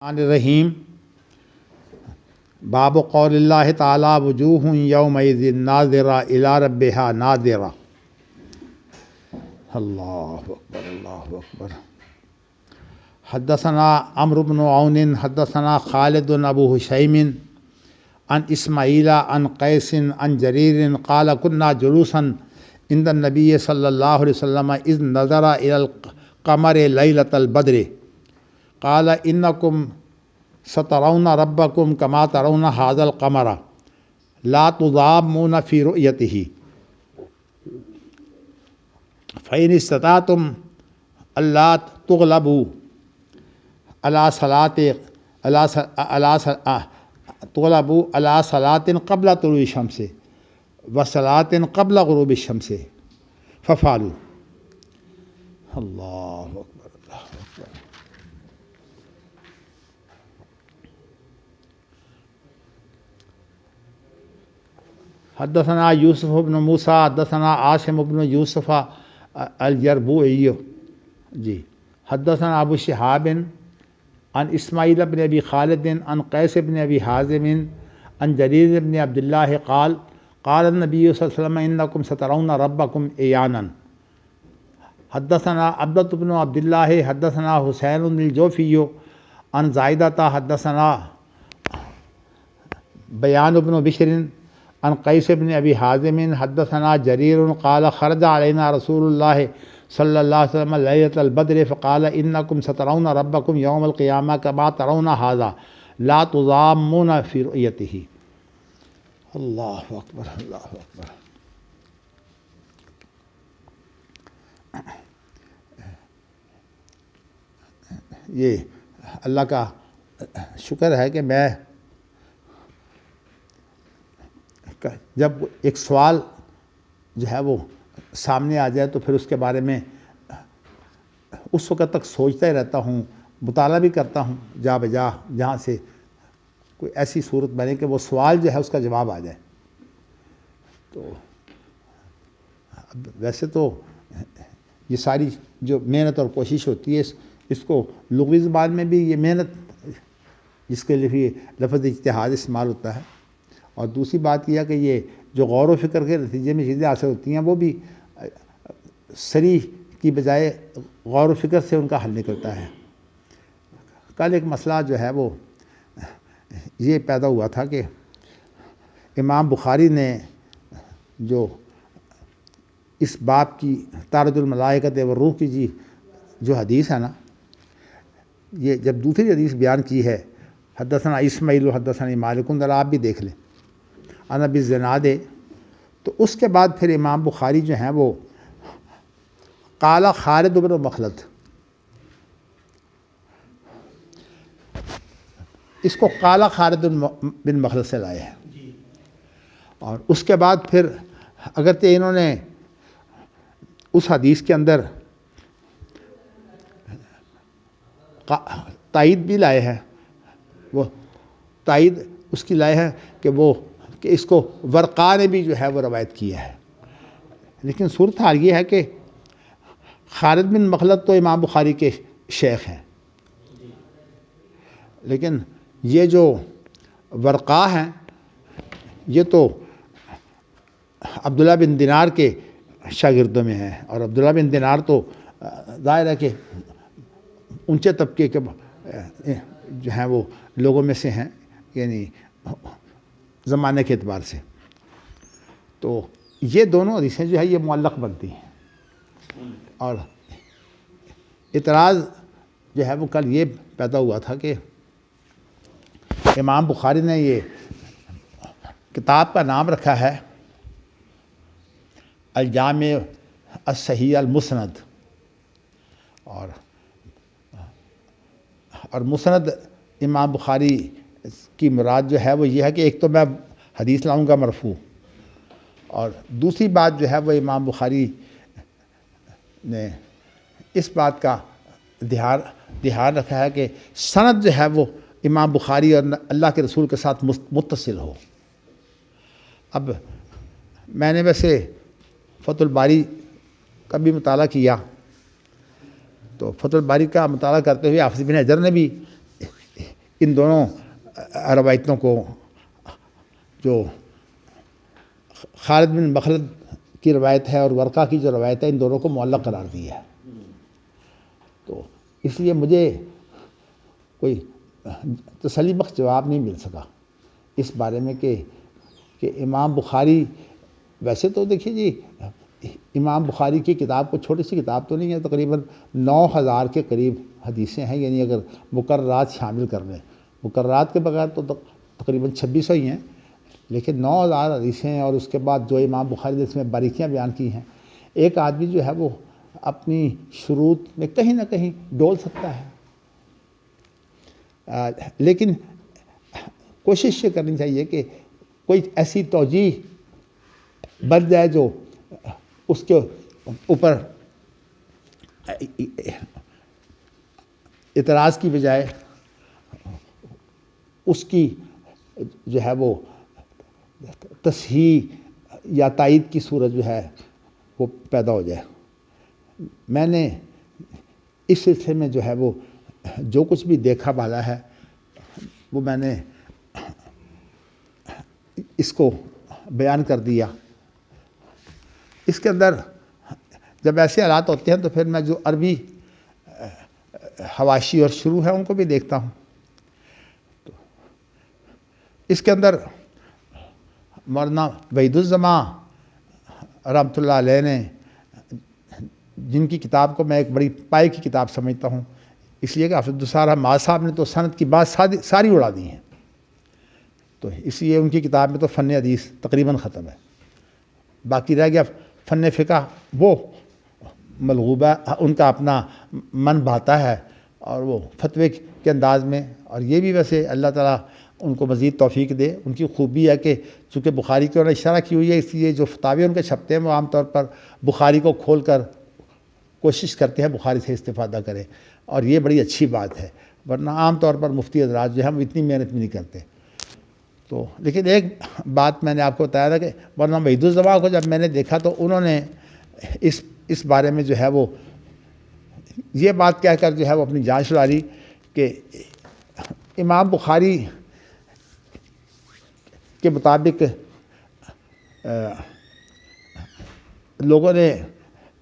रहीम बाब क़ौलिल्लाहि ताला वजूहुन यौमइज़िन नाज़िरा इला रब्बिहा नाज़िरा। अल्लाहु अकबर अल्लाहु अकबर। हद्दसना अम्र इब्न औन हद्दसना खालिद अबू हुशैम अन इस्माईला अन कैसिन अन जरीर क़ाल कुन्ना जुलूसन इंद नबी सल्लल्लाहु अलैहि वसल्लम इज़ नज़रा इलल क़मर लैलतल बद्र क़ाल इन्नकुम सतरौना रब्बकुम कमा तरौना हाज़ल क़मरा ला तुज़ाम्मूना फ़ी रुयतिही फ़इन इस्तताअतुम अल्ला तुग़लबू अला सलातिन क़ब्ल तुलूइ शम्स व सलातिन क़ब्ल ग़ुरूबि शम्स फ़फ़अलू। अल्लाहु अकबर अल्लाहु अकबर। हद्दसना यूसुफ़ इब्न मूसा हद्दसना आसिम इब्न यूसुफ़ अल-जरबूई जी हद्दसना अबू शिहाब अन इस्माईल इब्न अबी खालिद अन कैस इब्न अबी हाज़िम अन जरीर इब्न अब्दुल्लाह क़ाल क़ाल नबी सल्लल्लाहु अलैहि वसल्लम इन्नकुम सतरौना रब्बकुम इयानन। हद्दसना अब्दत इब्न अब्दुल्लाह हद्दसना हुसैन अल-जोफ़ी अन ज़ाइदता हद्दसना बयान इब्न बिशर अन कैस इब्न अबी हाज़िम हद्दसना जरीर क़ाल ख़रज अलैना रसूलुल्लाह सल्लल्लाहु अलैहि वसल्लम लैलतल बद्र फ़क़ाल इन्नकुम सतरौना रब्बकुम यौमल क़ियामा कमा तरौना हाज़ा ला तुज़ाम्मूना फ़ी रुयतिही। अल्लाहु अकबर अल्लाहु अकबर। ये अल्लाह का शुक्र है कि मैं जब एक सवाल जो है वो सामने आ जाए तो फिर उसके बारे में उस वक़्त तक सोचता ही रहता हूँ, मुताला भी करता हूँ जा बजा जहाँ से कोई ऐसी सूरत बने कि वो सवाल जो है उसका जवाब आ जाए। तो वैसे तो ये सारी जो मेहनत और कोशिश होती है इसको लुग़वी ज़बान में भी ये मेहनत जिसके लिए लफ्ज़ इज्तिहाद इस्तेमाल होता है, और दूसरी बात यह है कि ये जो गौर व फ़िक्र के नतीजे में चीज़ें हासिल होती हैं वो भी सरी की बजाय गौर व फ़िक्र से उनका हल निकलता है। कल एक मसला जो है वो ये पैदा हुआ था कि इमाम बुखारी ने जो इस बाब की तारजुल मलाइकत व रूह की जी जो हदीस है ना, ये जब दूसरी हदीस बयान की है हद्दसना इस्माईल हद्दसना मालिकुन, आप भी देख लें अन अबी ज़नादे, तो उसके बाद फिर इमाम बुखारी जो हैं वो काला खालिद बिन मखलद, इसको काला खालिद बिन मखलद से लाए हैं। और उसके बाद फिर अगरचे इन्होंने उस हदीस के अंदर तायद भी लाए हैं, वो तायद उसकी लाए हैं कि इसको वरक़ा ने भी जो है वो रवायत किया है। लेकिन सूरत हाल ये है कि खालिद बिन मखलद तो इमाम बुखारी के शेख हैं, लेकिन ये जो वरक़ा हैं ये तो अब्दुल्ला बिन दिनार के शागिर्दों में हैं, और अब्दुल्ला बिन दिनार तो ज़ाहिर है कि ऊंचे तबके के जो हैं वो लोगों में से हैं, यानी ज़माने के एतबार से। तो ये दोनों हदीसें जो है ये मुअल्लक़ बनती हैं, और इतराज़ जो है वो कल ये पैदा हुआ था कि इमाम बुखारी ने ये किताब का नाम रखा है अल-जामे अस-सही अल-मुस्नद, और मुस्नद इमाम बुखारी की मुराद जो है वो ये है कि एक तो मैं हदीस लाऊंगा मरफू, और दूसरी बात जो है वो इमाम बुखारी ने इस बात का ध्यान रखा है कि सनद जो है वो इमाम बुखारी और अल्लाह के रसूल के साथ मुत्तसिल हो। अब मैंने वैसे फ़तहुल बारी का भी मुताला किया, तो फ़तहुल बारी का मुताला करते हुए हाफ़िज़ इब्न हजर ने भी इन दोनों रवायतों को, जो खालिद बिन मखलद की रवायत है और वर्का की जो रवायत है, इन दोनों को मुअल्लक़ करार दिया है। तो इसलिए मुझे कोई तसल्ली बख्श जवाब नहीं मिल सका इस बारे में कि इमाम बुखारी, वैसे तो देखिए जी, इमाम बुखारी की किताब को, छोटी सी किताब तो नहीं है, तकरीबन 9000 के करीब हदीसें हैं, यानी अगर मुकर्ररात शामिल कर लें, मुकर्ररात के बगैर तो तकरीबन 2600 ही हैं, लेकिन 9000 हदीसें हैं। और उसके बाद जो इमाम बुखारी ने इसमें बारीकियाँ बयान की हैं, एक आदमी जो है वो अपनी शुरूत में कहीं ना कहीं डोल सकता है, लेकिन कोशिश ये करनी चाहिए कि कोई ऐसी तौजीह बन जाए जो उसके ऊपर इतराज़ की बजाय उसकी जो है वो तस्हीह या तायीद की सूरत जो है वो पैदा हो जाए। मैंने इस सिलसिले में जो है वो जो कुछ भी देखा भाला है वो मैंने इसको बयान कर दिया। इसके अंदर जब ऐसे हालात होते हैं तो फिर मैं जो अरबी हवाशी और शुरू है उनको भी देखता हूँ। तो इसके अंदर मौलाना वहीदुज़्ज़मा रहमतुल्लाह अलैह ने, जिनकी किताब को मैं एक बड़ी पाए की किताब समझता हूँ, इसलिए कि हाफ़िज़ अब्दुस्सार हम्माद साहब ने तो सनद की बात सारी उड़ा दी हैं, तो इसलिए उनकी किताब में तो फ़न हदीस तकरीबन ख़त्म है। बाकी रह गया फ़न फ़िक़ह, वो मलगूबा, उनका अपना मन भाता है और वो फतवे के अंदाज़ में। और ये भी वैसे अल्लाह ताला उनको मज़ीद तौफ़ीक दे। उनकी खूबी है कि चूँकि बुखारी की उन्होंने इशारा की हुई है, इसलिए जो फतावे उनके छपते हैं वो आम तौर पर बुखारी को खोल कर कोशिश करते हैं बुखारी से इस्तिफ़ादा करें, और ये बड़ी अच्छी बात है, वरना आम तौर पर मुफ्ती हज़रात जो है हम इतनी मेहनत भी नहीं करते। तो लेकिन एक बात मैंने आपको बताया था कि वरना वहीदुज़्ज़मा को जब मैंने देखा तो उन्होंने इस बारे में जो है वो ये बात कहकर जो है वो अपनी जान छुड़ा ली कि इमाम बुखारी के मुताबिक लोगों ने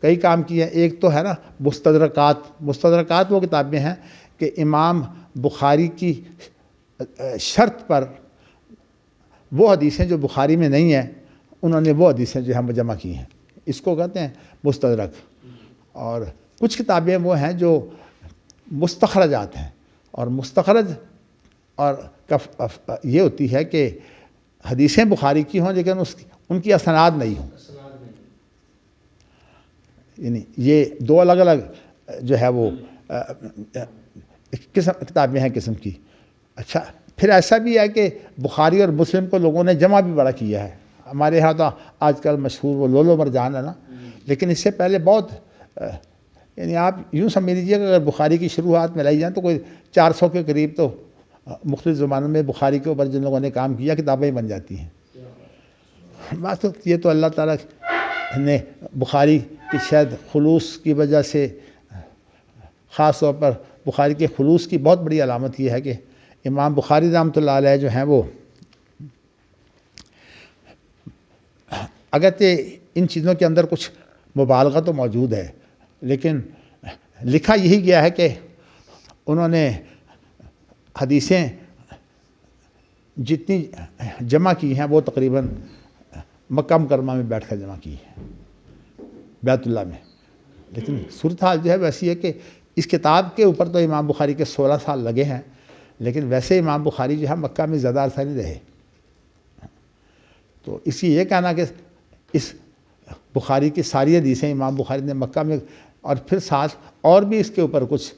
कई काम किए हैं। एक तो है ना मुस्तदरकात वो किताबें हैं कि इमाम बुखारी की शर्त पर वो हदीसें जो बुखारी में नहीं हैं, उन्होंने वो हदीसें जो हम जमा की हैं, इसको कहते हैं मुस्तदरक। और कुछ किताबें वो हैं जो मुस्तखरजात हैं, और मुस्तखरज और ये होती है कि हदीसें बुखारी की हों लेकिन उनकी असनाद नहीं हों, यानी ये दो अलग अलग जो है वो किताबें हैं किस्म की। अच्छा, फिर ऐसा भी है कि बुखारी और मुस्लिम को लोगों ने जमा भी बड़ा किया है। हमारे यहाँ तो आजकल मशहूर वो लोलो मरजान है ना, लेकिन इससे पहले बहुत, यानी आप यूँ समझ लीजिए कि अगर बुखारी की शुरुआत में लाई जाए तो कोई 400 के करीब तो मुख्तलिफ़ ज़मानों में बुखारी के ऊपर जिन लोगों ने काम किया किताबें बन जाती हैं। बात तो ये तो अल्लाह ताला ने बुखारी की शायद खुलूस की वजह से, ख़ास तौर पर बुखारी के खुलूस की बहुत बड़ी अलामत ये है कि इमाम बुखारी रहमतुल्लाह अलैह जो हैं वो, अगरचे इन चीज़ों के अंदर कुछ मुबालगा तो मौजूद है, लेकिन लिखा यही गया है कि उन्होंने हदीसें जितनी जमा की हैं वो तकरीबन मक्का मुकरमा में बैठ कर जमा की है, बैतुल्लाह में। लेकिन सूरत हाल जो है वैसी है कि इस किताब के ऊपर तो इमाम बुखारी के 16 साल लगे हैं, लेकिन वैसे इमाम बुखारी जो है मक्का में ज़्यादा अरसा नहीं रहे। तो इसी ये कहना कि इस बुखारी की सारी हदीसें इमाम बुखारी ने मक्का में, और फिर साथ और भी इसके ऊपर कुछ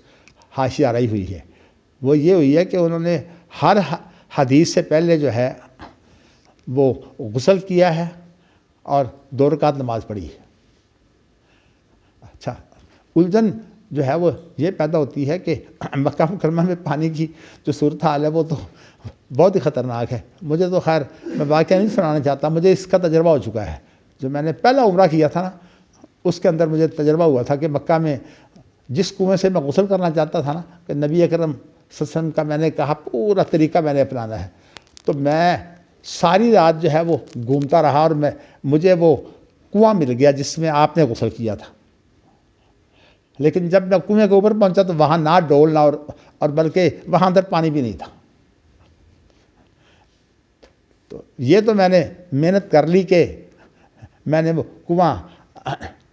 हाशिया रही हुई है, वो ये हुई है कि उन्होंने हर हदीस से पहले जो है वो गुस्ल किया है और 2 रकात नमाज पढ़ी है। अच्छा, उलझन जो है वो ये पैदा होती है कि मक्का मुकरमा में पानी की जो सूरत हाल है वो तो बहुत ही ख़तरनाक है। मुझे तो खैर मैं वाक़या नहीं सुनाना चाहता, मुझे इसका तजर्बा हो चुका है। जो मैंने पहला उम्रा किया था ना, उसके अंदर मुझे तजर्बा हुआ था कि मक्का में जिस कुएँ से मैं गुस्ल करना चाहता था ना, कि नबी अकरम सत्संग का मैंने कहा पूरा तरीका मैंने अपनाना है। तो मैं सारी रात जो है वो घूमता रहा और मुझे वो कुआं मिल गया जिसमें आपने गुस्ल किया था। लेकिन जब मैं कुएं के ऊपर पहुंचा तो वहाँ ना डोल ना और बल्कि वहाँ अंदर पानी भी नहीं था। तो ये तो मैंने मेहनत कर ली कि मैंने वो कुआं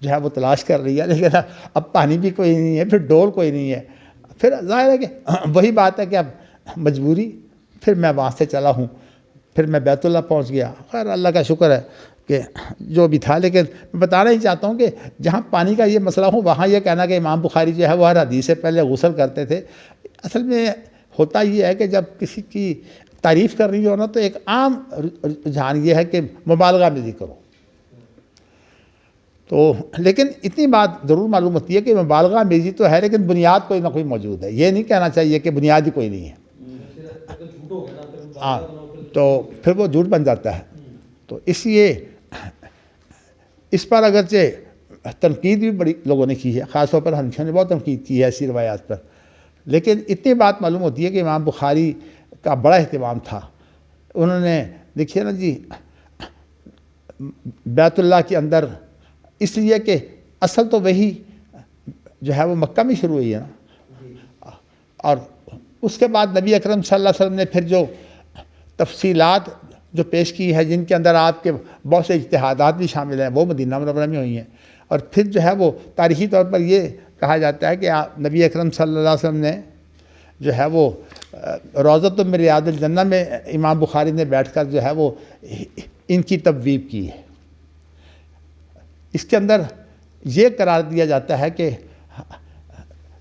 जो है वो तलाश कर लिया, लेकिन अब पानी भी कोई नहीं है, फिर डोल कोई नहीं है। फिर जाहिर है कि वही बात है कि अब मजबूरी, फिर मैं वहाँ से चला हूँ, फिर मैं बैतुल्लाह पहुँच गया। खैर अल्लाह का शुक्र है कि जो भी था। लेकिन मैं बताना ही चाहता हूँ कि जहाँ पानी का ये मसला हो वहाँ ये कहना कि इमाम बुखारी जो है वो हर हदीस से पहले गुस्ल करते थे, असल में होता ये है कि जब किसी की तारीफ़ कर रही हो ना तो एक आम रुझान ये है कि मुबालगा में करो। तो लेकिन इतनी बात ज़रूर मालूम होती है कि मुबालगा मेज़ी तो है, लेकिन बुनियाद कोई ना कोई मौजूद है। ये नहीं कहना चाहिए कि बुनियाद ही कोई नहीं है। हाँ, तो फिर वो झूठ बन जाता है। तो इसलिए इस पर अगरचे तनकीद भी बड़ी लोगों ने की है, ख़ासतौर पर हनफियों ने बहुत तनकीद की है ऐसी रवायात पर। लेकिन इतनी बात मालूम होती है कि इमाम बुखारी का बड़ा अहतमाम था। उन्होंने देखिए ना जी, बैतुल्लाह के अंदर, इसलिए कि असल तो वही जो है वो मक्का में शुरू हुई है ना, और उसके बाद नबी अकरम सल्लल्लाहु अलैहि वसल्लम ने फिर जो तफसीलात जो पेश की है, जिनके अंदर आपके बहुत से इज्तिहादात भी शामिल हैं, वो मदीना मुनव्वरा में हुई हैं। और फिर जो है वो तारीख़ी तौर पर ये कहा जाता है कि नबी अकरम सल्लल्लाहु अलैहि वसल्लम ने जो है वो रौज़तुम मिन रियादिल जन्नह में इमाम बुखारी ने बैठकर जो है वो इनकी तबवीब की है। इसके अंदर ये करार दिया जाता है कि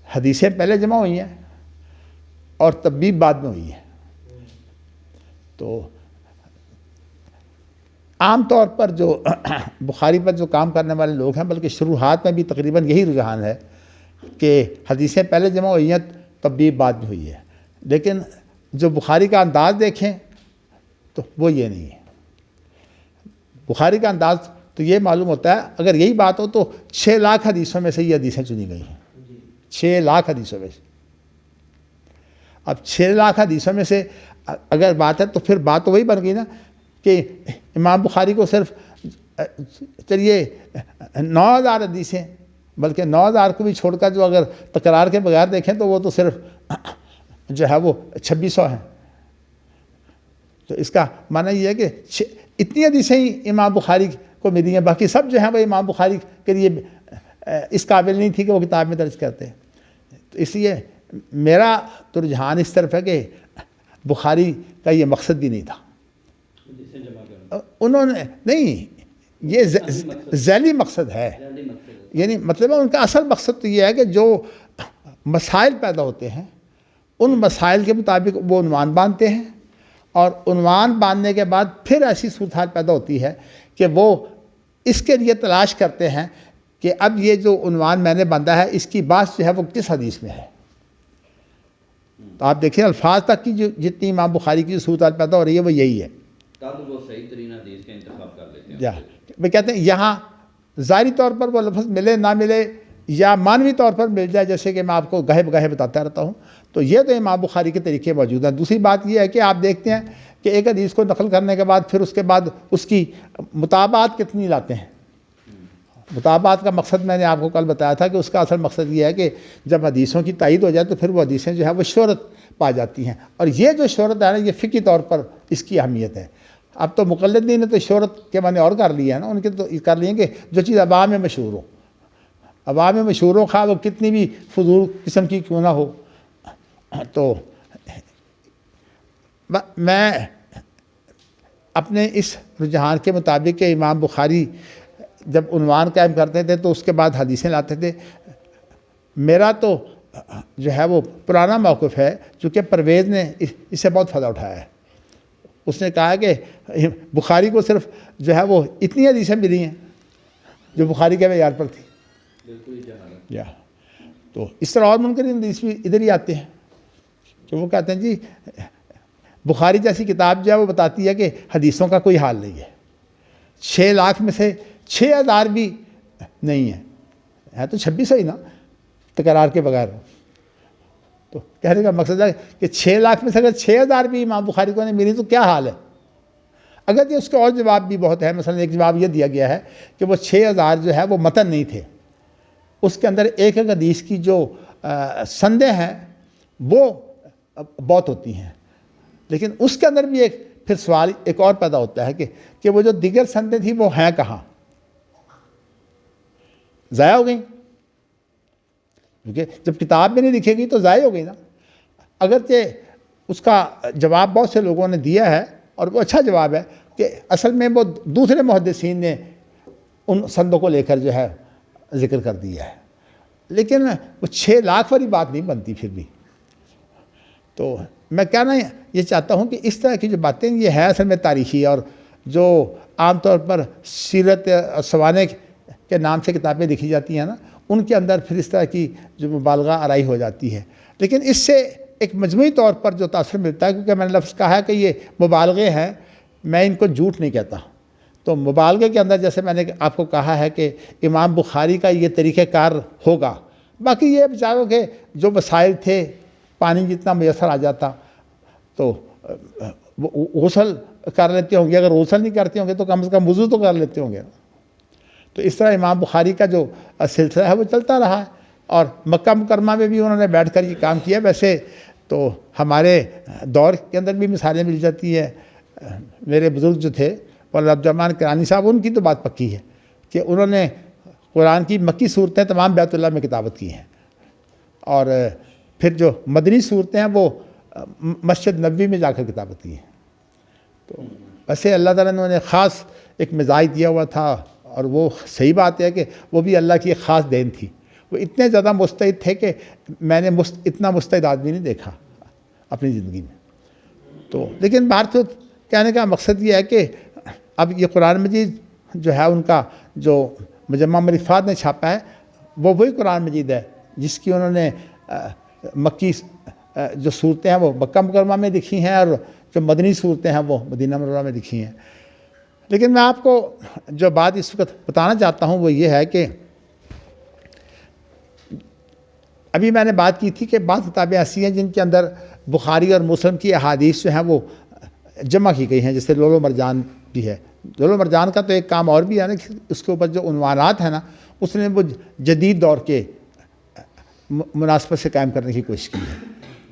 हदीसें पहले जमा हुई हैं और तबवीब बाद में हुई है। तो आम तौर पर जो बुखारी पर जो काम करने वाले लोग हैं, बल्कि शुरुआत में भी तकरीबन यही रुझान है कि हदीसें पहले जमा हुई हैं, तबवीब बाद में हुई है। लेकिन जो बुखारी का अंदाज़ देखें तो वो ये नहीं है। बुखारी का अंदाज़ तो ये मालूम होता है, अगर यही बात हो तो 6 लाख हदीसों में से ये हदीसें चुनी गई हैं। 6 लाख हदीसों में से। अब 6 लाख हदीसों में से अगर बात है तो फिर बात तो वही बन गई ना कि इमाम बुखारी को सिर्फ चलिए 9000 हदीसें, बल्कि 9000 को भी छोड़कर जो अगर तकरार के बगैर देखें तो वो तो सिर्फ जो है वो 2600 हैं। तो इसका माना ये है कि इतनी हदीसें ही इमाम बुखारी को मिली हैं, बाकी सब जो है वो इमाम बुखारी के लिए इस काबिल नहीं थी कि वो किताब में दर्ज करते। तो इसलिए मेरा तो रुझान इस तरफ है कि बुखारी का ये मकसद भी नहीं था। उन्होंने नहीं, ये ज़ैली मकसद है, यानी मतलब है उनका असल मकसद तो ये है कि जो मसाइल पैदा होते हैं उन मसाइल के मुताबिक वो उन्वान बांधते हैं, और उन्वान बांधने के बाद फिर ऐसी सूरत हाल पैदा होती है कि वो इसके लिए तलाश करते हैं कि अब ये जो उन्वान मैंने बांधा है इसकी बात जो है वो किस हदीस में है। तो आप देखिए अल्फाज तक की जो जितनी इमाम बुखारी की सूरत हाल पैदा हो रही है वो यही है। तब वो सही तरीन हदीस का इंतखाब कर लेते हैं। या वे कहते हैं यहाँ ज़ाहिरी तौर पर वो लफ्ज़ मिले ना मिले या मानवी तौर पर मिल जाए, जैसे कि मैं आपको गहे बगहे बताता रहता हूँ, तो ये तो इमाम बुखारी के तरीके मौजूद हैं। दूसरी बात ये है कि आप देखते हैं कि एक हदीस को नकल करने के बाद फिर उसके बाद उसकी मुताबात कितनी लाते हैं। मुताबात का मकसद मैंने आपको कल बताया था कि उसका असल मकसद ये है कि जब हदीसों की तायीद हो जाए तो फिर वो हदीसें जो है वो शोहरत पा जाती हैं, और ये जो शोहरत है ना ये फ़िक़ही तौर पर इसकी अहमियत है। अब तो मुक़ल्लिदीन ने तो शोहरत के माने और कर लिया है ना, उनके तो कर लिए कि जो चीज़ अवाम में मशहूर हो, अवाम में मशहूर हो, खा वो कितनी भी फजूल किस्म की क्यों ना हो। तो मैं अपने इस रुझान के मुताबिक कि इमाम बुखारी जब उन्वान कायम करते थे तो उसके बाद हदीसें लाते थे। मेरा तो जो है वो पुराना मौक़िफ़ है, चूँकि परवेज़ ने इससे बहुत फ़ायदा उठाया है। उसने कहा कि बुखारी को सिर्फ जो है वो इतनी हदीसें मिली हैं जो बुखारी के मैयार पर थी। या तो इस तरह और मुनकर हदीस भी इधर ही आते हैं कि वो कहते हैं जी बुखारी जैसी किताब जो है वो बताती है कि हदीसों का कोई हाल नहीं है। 6 लाख में से 6000 भी नहीं है तो 2600 ही ना तकरार के बगैर। तो कहने का मकसद है कि 6 लाख में से अगर 6,000 भी इमाम बुखारी को नहीं मिली तो क्या हाल है। अगर ये उसके और जवाब भी बहुत है, मसलन एक जवाब ये दिया गया है कि वो 6,000 जो है वो मतन नहीं थे, उसके अंदर एक एक हदीस की जो संदेह हैं वो बहुत होती हैं, लेकिन उसके अंदर भी एक फिर सवाल एक और पैदा होता है कि वो जो दिगर संदेह थी वो हैं कहाँ, ज़ाया हो गई, क्योंकि जब किताब में नहीं लिखेगी तो ज़ाया हो गई ना। अगरचे उसका जवाब बहुत से लोगों ने दिया है और वो अच्छा जवाब है कि असल में वो दूसरे मुहद्दिसीन ने उन संदों को लेकर जो है जिक्र कर दिया है, लेकिन वो 6 लाख वाली बात नहीं बनती फिर भी। तो मैं कहना ये चाहता हूँ कि इस तरह की जो बातें ये है असल में तारीख़ी, और जो आमतौर पर सीरत और सवाने के नाम से किताबें लिखी जाती हैं ना, उनके अंदर फिर इस तरह की जो मुबालगा आराई हो जाती है। लेकिन इससे एक मजमूई तौर पर जो तासुर मिलता है, क्योंकि मैंने लफ्ज़ कहा है कि ये मुबालगे हैं, मैं इनको झूठ नहीं कहता। तो मुबालगे के अंदर जैसे मैंने आपको कहा है कि इमाम बुखारी का ये तरीक़ेकार होगा, बाकी ये बेचारों के जो वसाइल थे, पानी जितना मैसर आ जाता तो वो गुस्ल कर लेते होंगे, अगर गुस्ल नहीं करते होंगे तो कम से कम वुज़ू तो कर लेते होंगे। तो इस तरह इमाम बुखारी का जो सिलसिला है वो चलता रहा है, और मक्का मुकरमा में भी उन्होंने बैठ कर ये काम किया। वैसे तो हमारे दौर के अंदर भी मिसालें मिल जाती है। मेरे बुज़ुर्ग जो थे और अब्दुर्रहमान करानी साहब, उनकी तो बात पक्की है कि उन्होंने कुरान की मक्की सूरतें तमाम बैतुल्लाह में किताबत की हैं, और फिर जो मदनी सूरतें हैं वो मस्जिद नबवी में जाकर किताबत की हैं। तो वैसे अल्लाह ताला ने उन्हें ख़ास एक मिजाज दिया हुआ था, और वो सही बात है कि वो भी अल्लाह की एक ख़ास देन थी। वो इतने ज़्यादा मुस्तैद थे कि मैंने इतना मुस्तैद आदमी नहीं देखा अपनी ज़िंदगी में। तो लेकिन बात तो कहने का मकसद ये है कि अब ये कुरान मजीद जो है उनका जो मुजम्मा मरिफ़ात ने छापा है वो वही कुरान मजीद है जिसकी उन्होंने मक्की जो सूरतें हैं वो मक्का मुकरमा में लिखी हैं, और जो मदनी सूरतें हैं वो मदीना मुनव्वरा में लिखी हैं। लेकिन मैं आपको जो बात इस वक्त बताना चाहता हूँ वो ये है कि अभी मैंने बात की थी कि बात किताबें ऐसी हैं जिनके अंदर बुखारी और मुस्लिम की अहादीस जो हैं वो जमा की गई हैं, जैसे लुलु मरजान भी है। लुलु मरजान का तो एक काम और भी है ना कि उसके ऊपर जो उन्वानात है ना, उसने वो जदीद दौर के मुनासबत से कायम करने की कोशिश की है,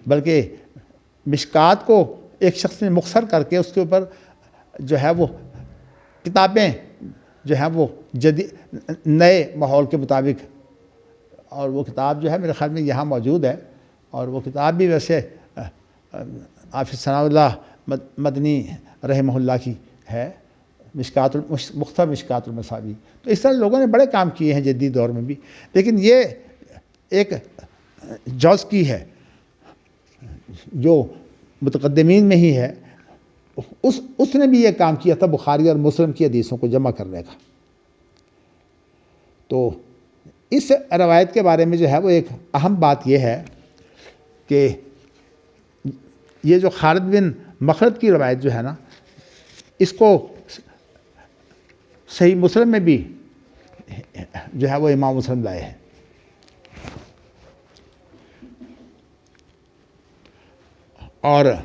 बल्कि मिशकात को एक शख्स ने मुख्तसर करके उसके ऊपर जो है वो किताबें जो हैं वो जदीद नए माहौल के मुताबिक, और वो किताब जो है मेरे ख़्याल में यहाँ मौजूद है, और वो किताब भी वैसे हाफ़िज़ सनाउल्लाह मदनी रहमहुल्लाह की है, मुख्तसर मिशकातुल मसाबी। तो इस तरह लोगों ने बड़े काम किए हैं जदीद दौर में भी, लेकिन ये एक जौज़ की है जो मुतक़द्दिमीन में ही है, उसने भी ये काम किया था बुखारी और मुस्लिम की हदीसों को जमा करने का। तो इस रवायत के बारे में जो है वो एक अहम बात यह है कि ये जो खालिद बिन मखलद की रवायत जो है ना, इसको सही मुस्लिम में भी जो है वो इमाम मुस्लिम लाए हैं। और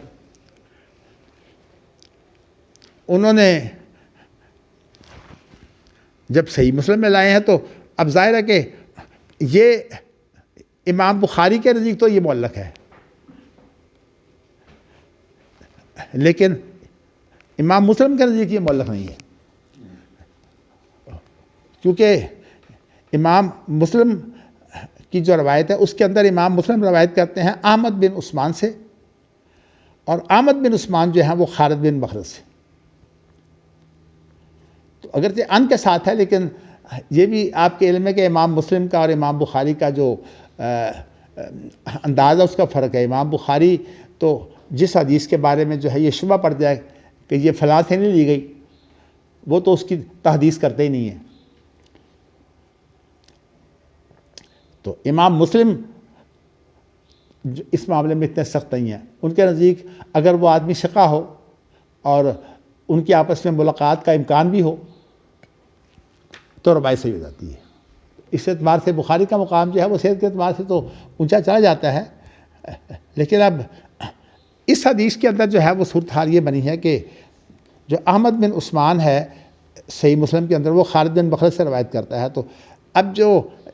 उन्होंने जब सही मुस्लिम में लाए हैं तो अब ज़ाहिर है कि ये इमाम बुखारी के नज़दीक तो ये मुअल्लक़ है, लेकिन इमाम मुस्लिम के नज़दीक ये मुअल्लक़ नहीं है, क्योंकि इमाम मुस्लिम की जो रवायत है उसके अंदर इमाम मुस्लिम रवायत करते हैं अहमद बिन उस्मान से, और अहमद बिन उस्मान जो है वो खालिद बिन मखलद से। तो अगरचे अन के साथ है, लेकिन ये भी आपके इल्म में कि इमाम मुस्लिम का और इमाम बुखारी का जो अंदाज़ा उसका फ़र्क है। इमाम बुखारी तो जिस हदीस के बारे में जो है ये शुबा पड़ जाए कि ये फ़लाँ से नहीं ली गई, वो तो उसकी तहदीस करते ही नहीं है। तो इमाम मुस्लिम इस मामले में इतने सख्त नहीं हैं। उनके नज़दीक अगर वो आदमी शिक़ा हो और उनकी आपस में मुलाकात का इम्कान भी हो तो रवायत सही हो जाती है। इस एतबार से बुखारी का मुकाम जो है वो सेहत के एतबार से तो ऊंचा चला जाता है, लेकिन अब इस हदीस के अंदर जो है वो सूरत हाल ये बनी है कि जो अहमद बिन उस्मान है सही मुस्लिम के अंदर, वो खालिद बिन बखरत से रवायत करता है। तो अब जो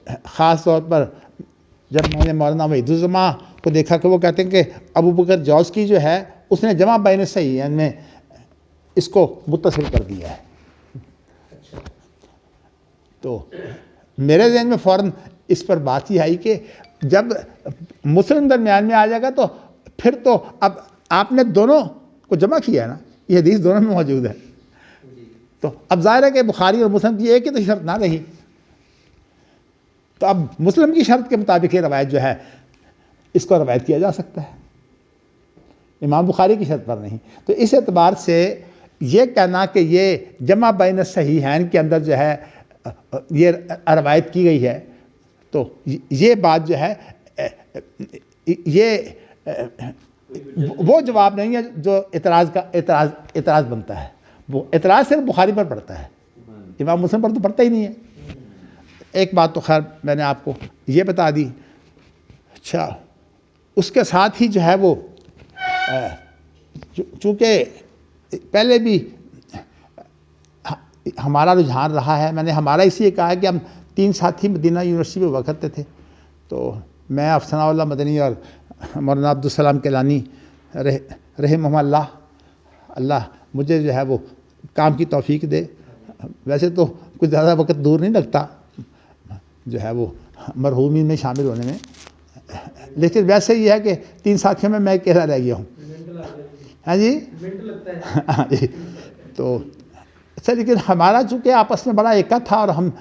ख़ास तौर पर जब मैंने मौलाना वहीदुज़्ज़मा को देखा कि वो कहते हैं कि अबू बकर जौज़की जो है उसने जमा बैन सही में इसको मुत्तसिल कर दिया है। तो मेरे ज़हन में फ़ौरन इस पर बात ही आई कि जब मुस्लिम दरमियान में आ जाएगा तो फिर तो अब आपने दोनों को जमा किया है ना, ये हदीस दोनों में मौजूद है। तो अब ज़ाहिर है कि बुखारी और मुस्लिम की एक ही तो शर्त ना रही, तो अब मुस्लिम की शर्त के मुताबिक ये रवायत जो है इसको रवायत किया जा सकता है, इमाम बुखारी की शर्त पर नहीं। तो इस एतबार से ये कहना कि ये जमा बैन सहीहैन के अंदर जो है ये रवायत की गई है, तो ये बात जो है ये वो जवाब नहीं है जो एतराज़ बनता है। वो एतराज़ सिर्फ बुखारी पर पड़ता है, इमाम मुस्लिम पर तो पड़ता ही नहीं है। एक बात तो खैर मैंने आपको ये बता दी। अच्छा, उसके साथ ही जो है वो चूँकि पहले भी हमारा रुझान रहा है, मैंने हमारा इसलिए कहा है कि हम 3 साथी मदीना यूनिवर्सिटी में हुआ करते थे। तो मैं अफसनाउल्लाह मदनी और मौलाना अब्दुलसलाम केलानी रहमहुल्लाह, अल्लाह मुझे जो है वो काम की तौफीक दे। वैसे तो कुछ ज़्यादा वक्त दूर नहीं लगता जो है वो मरहूमी में शामिल होने में, लेकिन वैसे ही है कि 3 साथियों में मैं अकेला रह गया हूँ। हाँ जी, हाँ जी। तो अच्छा, लेकिन हमारा चूँकि आपस में बड़ा एका था और हम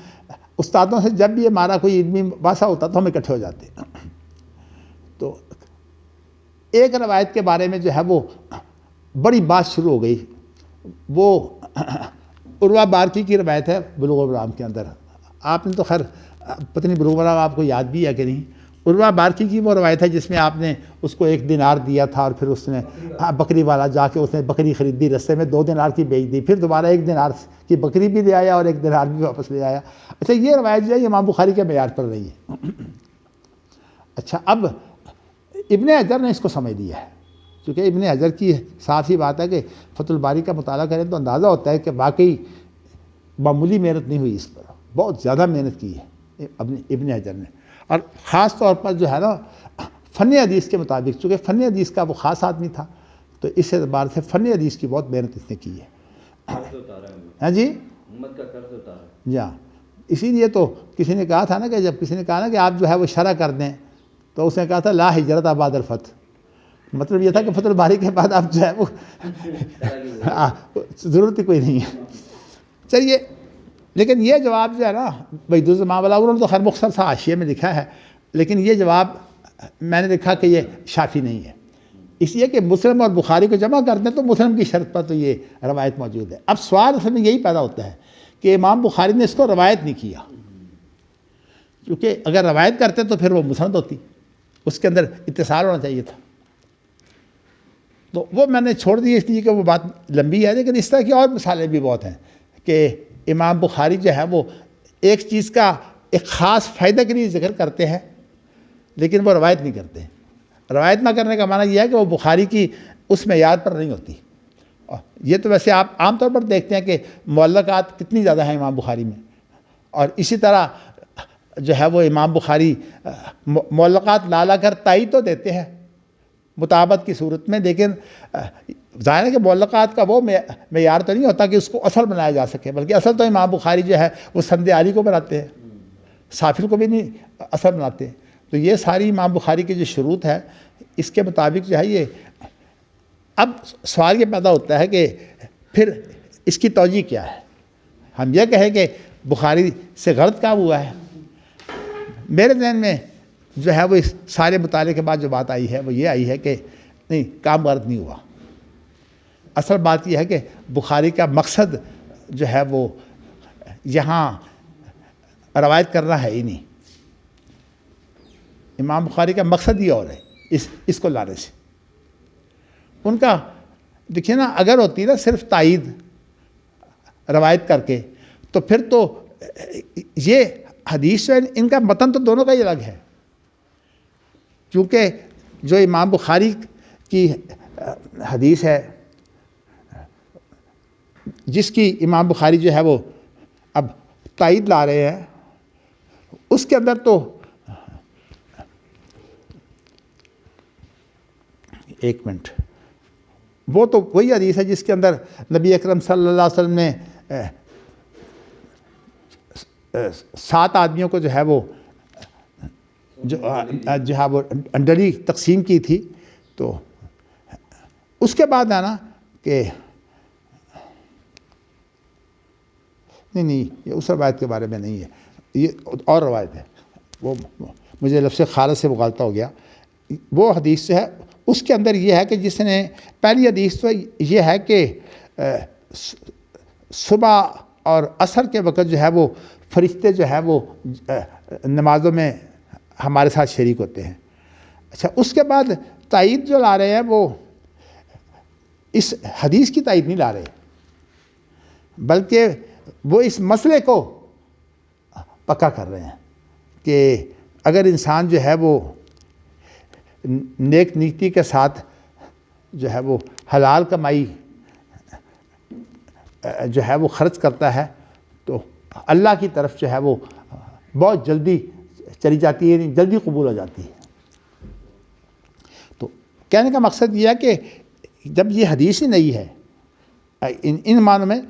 उस्तादों से जब भी हमारा कोई इल्मी वासा होता तो हम इकट्ठे हो जाते। तो एक रवायत के बारे में जो है वो बड़ी बात शुरू हो गई। वो उर्वा बारकी की रवायत है बुलूगुल मराम के अंदर। आपने तो खैर पता नहीं बुलूगुल मराम आपको याद भी है कि नहीं। उर्वा बारकी की वो रवायत है जिसमें आपने उसको 1 दिनार दिया था और फिर उसने बकरी वाला जाके उसने बकरी ख़रीदी, रस्ते में 2 दिनार की बेच दी, फिर दोबारा 1 दिनार की बकरी भी ले आया और 1 दिनार भी वापस ले आया। अच्छा, ये रवायत जो है इमाम बुखारी के मेयार पर रही है। अच्छा, अब इब्न हजर ने इसको समझ लिया है, क्योंकि इब्न हजर की साफ ही बात है कि फतहुल बारी का मुताला करें तो अंदाज़ा होता है कि वाकई मामूली मेहनत नहीं हुई, इस पर बहुत ज़्यादा मेहनत की है इब्न हजर ने। और ख़ास तौर पर जो है ना फ़न हदीस के मुताबिक, चूँकि फ़न हदीस का वो ख़ास आदमी था, तो इस एतबार से फ़न हदीस की बहुत मेहनत इसने की है। हाँ जी, जी हाँ। इसीलिए तो किसी ने कहा था ना कि जब किसी ने कहा ना कि आप जो है वो शरह कर दें, तो उसने कहा था ला हिजरत बादल फत। मतलब ये था कि फतहुल बारी के बाद आप जो है वो ज़रूरत ही कोई नहीं है। चलिए, लेकिन ये जवाब जो है ना वहीदुज़्ज़मा वाला, उन्होंने तो खैर मुख्तसर सा हाशिए में लिखा है, लेकिन ये जवाब मैंने देखा कि ये शाफी नहीं है, इसलिए कि मुस्लिम और बुखारी को जमा कर दें तो मुस्लिम की शर्त पर तो ये रवायत मौजूद है। अब सवाल असल में यही पैदा होता है कि इमाम बुखारी ने इसको रवायत नहीं किया, क्योंकि अगर रवायत करते तो फिर वो मुसनद होती, उसके अंदर इत्तिसाल होना चाहिए था। तो वो मैंने छोड़ दी इसलिए कि वो बात लंबी है, लेकिन इस तरह की और मिसालें भी बहुत हैं कि इमाम बुखारी जो है वो एक चीज़ का एक ख़ास फ़ायदे के लिए जिक्र करते हैं, लेकिन वो रवायत नहीं करते। रवायत ना करने का माना यह है कि वो बुखारी की उस मेयार पर नहीं होती। ये तो वैसे आप आम तौर पर देखते हैं कि मुअल्लक़ात कितनी ज़्यादा हैं इमाम बुखारी में, और इसी तरह जो है वो इमाम बुखारी मुअल्लक़ात ला कर तायीद तो देते हैं मुताबत की सूरत में, लेकिन ज़ाहिर है कि मुअल्लक़ात का वो मेयार तो नहीं होता कि उसको असल बनाया जा सके, बल्कि असल तो इमाम बुखारी जो है वो संद आली को बनाते हैं, साफिल को भी नहीं असल बनाते। तो ये सारी इमाम बुखारी की जो शुरूत है इसके मुताबिक जो है ये। अब सवाल ये पैदा होता है कि फिर इसकी तौजीह क्या है। हम ये कहें कि बुखारी से गलत काम हुआ है। मेरे ज़हन में जो है वो इस सारे मुताले के बाद जो बात आई है वो ये आई है कि नहीं, काम गलत नहीं हुआ। असल बात यह है कि बुखारी का मकसद जो है वो यहाँ रवायत करना है ही नहीं। इमाम बुखारी का मकसद ही और है इसको लाने से। उनका देखिए ना, अगर होती ना सिर्फ तायीद रवायत करके, तो फिर तो ये हदीस से इनका मतन तो दोनों का ही अलग है, क्योंकि जो इमाम बुखारी की हदीस है, जिसकी इमाम बुखारी जो है वो अब तायद ला रहे हैं, उसके अंदर तो एक मिनट, वो तो वही हदीस है जिसके अंदर नबी अकरम सल्लल्लाहु अलैहि वसल्लम ने 7 आदमियों को जो है वो डली तकसीम की थी। तो उसके बाद है ना कि नहीं, ये उस रवायत के बारे में नहीं है, ये और रवायत है, वो मुझे लफ्ज़ खालस से मुगालता हो गया। वो हदीस जो है उसके अंदर ये है कि जिसने, पहली हदीस तो ये है कि सुबह और असर के वक़्त जो है वो फरिश्ते जो है वो नमाज़ों में हमारे साथ शरीक होते हैं। अच्छा, उसके बाद तायद जो ला रहे हैं वो इस हदीस की तायद नहीं ला रहे, बल्कि वो इस मसले को पक्का कर रहे हैं कि अगर इंसान जो है वो नेक नीति के साथ जो है वो हलाल कमाई जो है वो खर्च करता है तो अल्लाह की तरफ जो है वो बहुत जल्दी चली जाती है, जल्दी कबूल हो जाती है। तो कहने का मकसद ये है कि जब ये हदीस ही नहीं है इन मानों में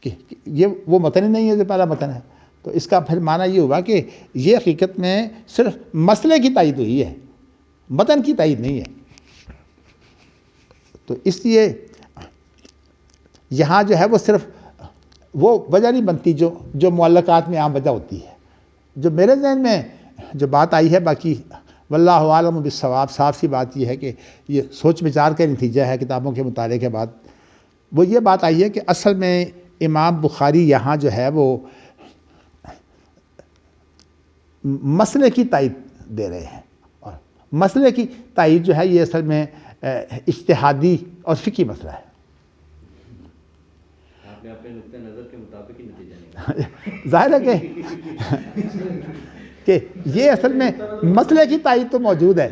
कि ये वो मतन ही नहीं है जो पहला मतन है, तो इसका फिर माना ये हुआ कि ये हकीकत में सिर्फ मसले की तायद हुई है, मतन की तायद नहीं है। तो इसलिए यहाँ जो है वो सिर्फ वो वजह नहीं बनती जो मुअल्लकात में आम वजह होती है। जो मेरे जहन में जो बात आई है, बाकी वल्लाहु आलम बिस्सवाब, साफ सी बात यह है कि ये सोच विचार का नतीजा है किताबों के मुताले के बाद, वो ये बात आई है कि असल में इमाम बुखारी यहाँ जो है वो मसले की तायद दे रहे हैं, और मसले की तायद जो है ये असल में इज्तिहादी और फ़िक़ही मसला है। आपने अपने नुक्ते नज़र के मुताबिक ही नतीजा निकाला। जाहिर है कि ये असल में मसले की तायद तो मौजूद है,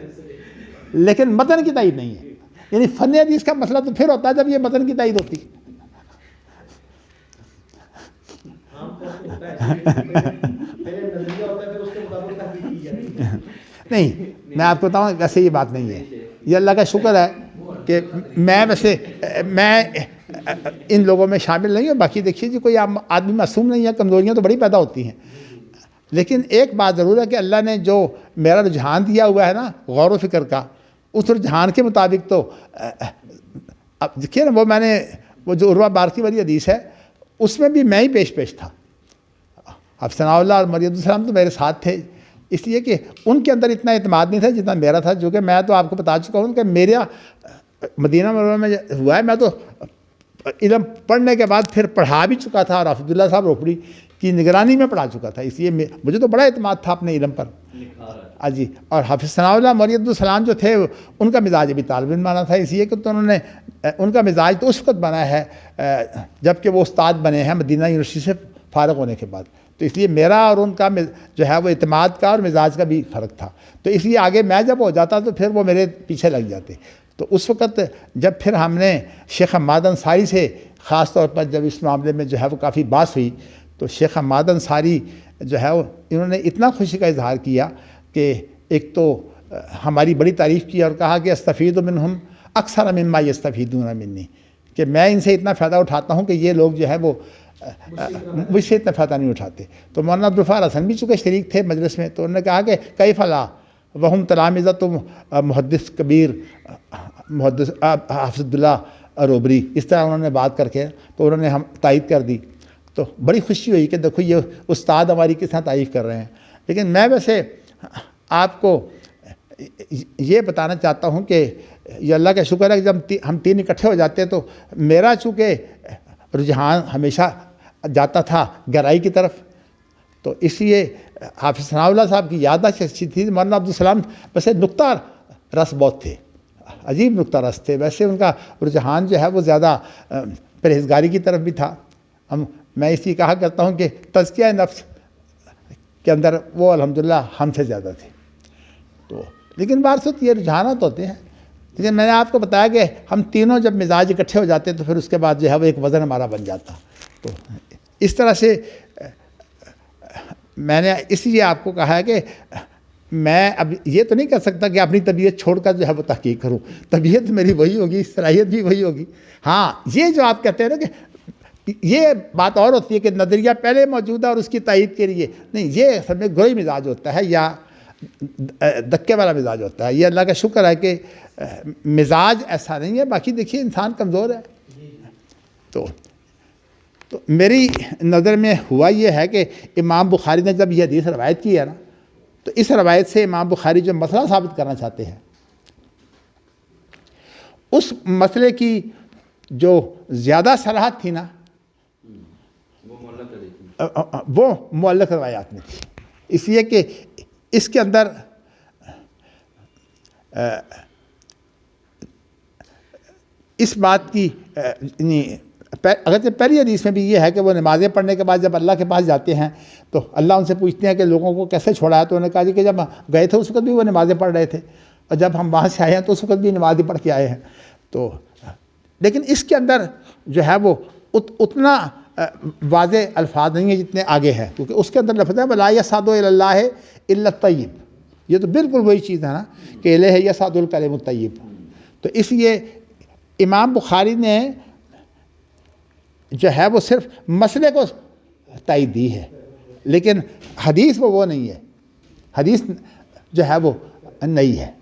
लेकिन मतन की तायद नहीं है। यानी फ़न हदीस का मसला तो फिर होता है जब ये मतन की तायद होती है। नहीं, मैं आपको बताऊँ, वैसे ये बात नहीं है। ये अल्लाह का शुक्र है कि मैं इन लोगों में शामिल नहीं हूँ। बाकी देखिए जी, कोई आदमी मासूम नहीं है, कमज़ोरियाँ तो बड़ी पैदा होती हैं। लेकिन एक बात ज़रूर है कि अल्लाह ने जो मेरा रुझान दिया हुआ है ना गौर व फ़िक्र का, उस रुझान के मुताबिक तो अब देखिए ना, वो जो उर्वा बारकी वाली हदीस है उसमें भी मैं ही पेश था। अब सनाउल्लाह और मरियम तो मेरे साथ थे, इसलिए कि उनके अंदर इतना इत्मीनान नहीं था जितना मेरा था। जो कि मैं तो आपको बता चुका हूँ कि मेरा मदीना मुनव्वरा में हुआ है। मैं तो इल्म पढ़ने के बाद फिर पढ़ा भी चुका था और अब्दुल्ला साहब रोपड़ी की निगरानी में पढ़ा चुका था, इसलिए मुझे तो बड़ा इत्मीनान था अपने इल्म पर। जी, और हाफिज़ सनाउल्लाह मरियम जो थे उनका मिजाज भी तालिब इल्म माना था, इसलिए कि तो उन्होंने उनका मिजाज तो उस वक्त बना है जबकि वो उस्ताद बने हैं मदीना यूनिवर्सिटी से फ़ारग होने के बाद। तो इसलिए मेरा और उनका जो है वो इत्मीनान का और मिजाज का भी फ़र्क था। तो इसलिए आगे मैं जब हो जाता तो फिर वो मेरे पीछे लग जाते। तो उस वक़्त जब फिर हमने शेख हम्माद अंसारी से ख़ास तौर पर जब इस मामले में जो है वो काफ़ी बात हुई, तो शेख हम्माद अंसारी जो है इन्होंने इतना खुशी का इजहार किया कि एक तो हमारी बड़ी तारीफ़ की और कहा कि अस्तफ़ीदु मिनहुम अक्सर मिम्मा यस्तफ़ीदूना मिन्नी, कि मैं इनसे इतना फ़ायदा उठाता हूँ कि ये लोग जो है वो मुझसे इतना फ़ायदा नहीं उठाते। तो मौलाना अब्दुलगफ्फार हसन भी चूँकि शरीक थे मजलिस में, तो उन्होंने कहा कि कई फ़ला वहुम तलामिज़ा तुम मुहद्दिस कबीर मुहद्दिस हाफ़िज़ुल्लाह रोबरी, इस तरह उन्होंने बात करके तो उन्होंने हम तायद कर दी। तो बड़ी खुशी हुई कि देखो ये उस्ताद हमारी किस तरह तारीफ़ कर रहे हैं। लेकिन मैं वैसे आपको ये बताना चाहता हूँ कि ये अल्लाह का शुक्र है कि जब हम तीन इकट्ठे हो जाते हैं तो मेरा चूँकि रुझान हमेशा जाता था गहराई की तरफ, तो इसलिए हाफिज़ सनाउल्लाह साहब की याददाश्त अच्छी थी। मौलाना अब्दुल सलाम वैसे नुक्ता रस बहुत थे, अजीब नुक्ता रस थे। वैसे उनका रुझान जो है वो ज़्यादा परहेज़गारी की तरफ भी था। मैं इसलिए कहा करता हूँ कि तज़किया नफ्स के अंदर वो अल्हम्दुलिल्लाह हमसे ज़्यादा थे। तो लेकिन बारसत ये रुझानात होते हैं। लेकिन मैंने आपको बताया कि हम तीनों जब मिजाज इकट्ठे हो जाते हैं तो फिर उसके बाद जो है वो एक वज़न हमारा बन जाता। तो इस तरह से मैंने इसलिए आपको कहा है कि मैं अब ये तो नहीं कह सकता कि अपनी तबीयत छोड़कर जो है वो तहकीक करूँ। तबीयत मेरी वही होगी, सलाहियत भी वही होगी। हाँ, ये जो आप कहते हैं ना कि ये बात और होती है कि नज़रिया पहले मौजूद है और उसकी तायीद के लिए नहीं, ये असल में गोई मिजाज होता है या धक्के वाला मिजाज होता है। ये अल्लाह का शुक्र है कि मिजाज ऐसा नहीं है। बाकी देखिए इंसान कमज़ोर है। तो मेरी नज़र में हुआ ये है कि इमाम बुखारी ने जब यह हदीस रवायत की है ना, तो इस रवायत से इमाम बुखारी जो मसला साबित करना चाहते हैं, उस मसले की जो ज़्यादा सराहत थी ना वो मुअल्लक़ रवायात में थी। इसलिए कि इसके अंदर इस बात की अगर पहली हदीस में भी ये है कि वो नमाज़ें पढ़ने के बाद जब अल्लाह के पास जाते हैं तो अल्लाह उनसे पूछते हैं कि लोगों को कैसे छोड़ा है। तो उन्होंने कहा कि जब गए थे उस वक्त भी वो नमाज़ें पढ़ रहे थे और जब हम वहाँ से आए हैं तो उस वक्त भी नमाज़ पढ़ के आए हैं। तो लेकिन इसके अंदर जो है वो उतना वाज़े अल्फाज नहीं है जितने आगे हैं, क्योंकि उसके अंदर लफ्ज़ है वला यसादु इल्लल्लाह इल्ला तय्यब। ये तो बिल्कुल वही चीज़ है ना कि इलैहि यसादुल कलिमुत तय्यब। तो इसलिए इमाम बुखारी ने जो है वो सिर्फ मसले को तायीद दी है, लेकिन हदीस वो नहीं है। हदीस जो है वो नहीं है।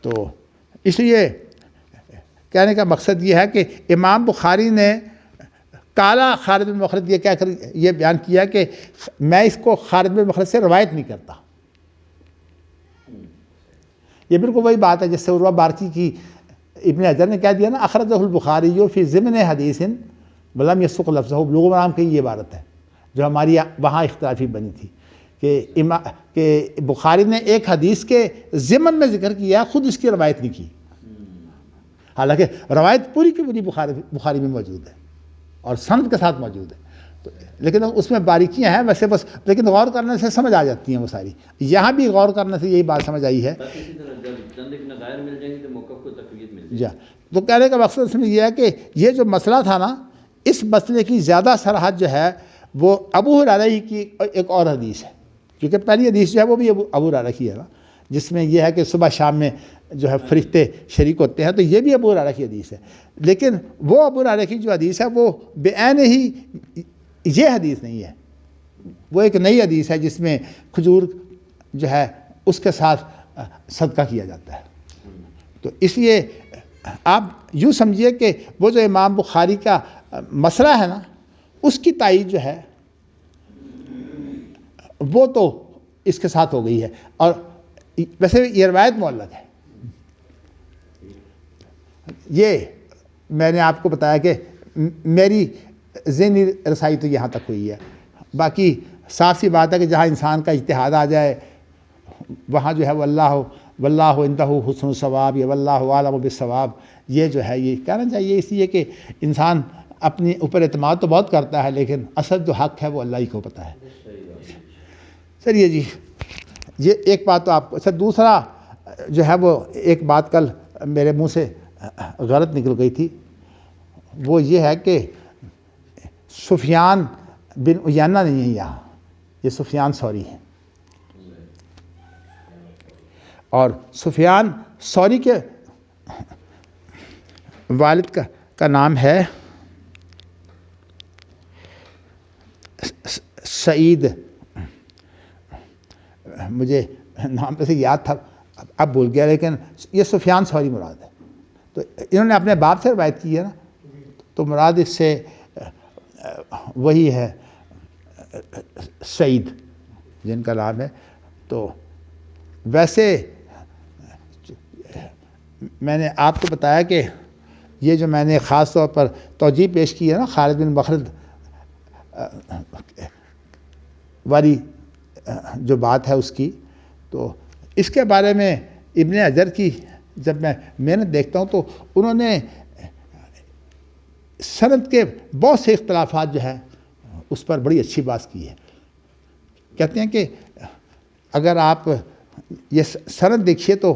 तो इसलिए कहने का मकसद ये है कि इमाम बुखारी ने काला खालिद बिन मखलद ये क्या कर ये बयान किया कि मैं इसको खालिद बिन मखलद से रवायत नहीं करता। ये बिल्कुल वही बात है जिससे उर्वा बारकी की इब्न हजर ने कह दिया ना, अखरजहुल बुखारी जो फी ज़िमन हदीसिन वलम यसुक़ लफ्ज़हु। लोगों नाम की ये इबारत है जो हमारी वहाँ इख्तिलाफी बनी थी कि बुखारी ने एक हदीस के ज़िमन में ज़िक्र किया, ख़ुद इसकी रवायत नहीं की। हालांकि रवायत पूरी की पूरी बुखारी में मौजूद है और सनद के साथ मौजूद है। तो लेकिन उसमें बारीकियां हैं वैसे बस, लेकिन गौर करने से समझ आ जाती हैं वो सारी। यहाँ भी गौर करने से यही बात समझ आई है। तो कहने का मकसद इसमें यह है कि ये जो मसला था ना, इस मसले की ज़्यादा सराहत जो है वो अबू हुरैरा की एक और हदीस है, क्योंकि पहली हदीस जो है वो भी अबू हुरैरा की है ना, जिसमें यह है कि सुबह शाम में जो है फरिश्ते शरीक होते हैं। तो ये भी अबू हुरैरा की हदीस है, लेकिन वो अबू हुरैरा की जो हदीस है वो बेऐन ही ये हदीस नहीं है। वो एक नई हदीस है जिसमें खजूर जो है उसके साथ सदका किया जाता है। तो इसलिए आप यूँ समझिए कि वो जो इमाम बुखारी का मसला है ना, उसकी तायीद जो है वो तो इसके साथ हो गई है। और वैसे ये रवायत मुअल्लक़ है। ये मैंने आपको बताया कि मेरी ज़हनी रसाई तो यहाँ तक हुई है। बाकी साफ सी बात है कि जहाँ इंसान का इज्तिहाद आ जाए वहाँ जो है वल्लाहु इंदहु हुस्नुस सवाब या वल्लाहु आलमु बिस्सवाब, ये जो है ये कहना चाहिए। इसलिए कि इंसान अपने ऊपर एतमाद तो बहुत करता है, लेकिन असल जो हक़ है वो अल्लाह ही को पता है। चलिए जी, ये एक बात तो आपको। अच्छा, दूसरा जो है वो एक बात कल मेरे मुंह से गलत निकल गई थी, वो ये है कि सुफियान बिन उयैना नहीं है यहाँ, ये सुफियान सौरी है। और सुफियान सौरी के वालिद का नाम है सईद, मुझे नाम पे से याद था अब भूल गया, लेकिन ये सुफियान सौरी मुराद है। तो इन्होंने अपने बाप से रवायत की है ना, तो मुराद इससे वही है सईद जिनका नाम है। तो वैसे मैंने आपको बताया कि ये जो मैंने ख़ास तौर पर तौजीह पेश की है ना खालिद बिन मखलद वाली जो बात है उसकी, तो इसके बारे में इब्न हजर की जब मैंने देखता हूँ तो उन्होंने सनद के बहुत से इख्तलाफात जो है उस पर बड़ी अच्छी बात की है। कहते हैं कि अगर आप ये सनद देखिए तो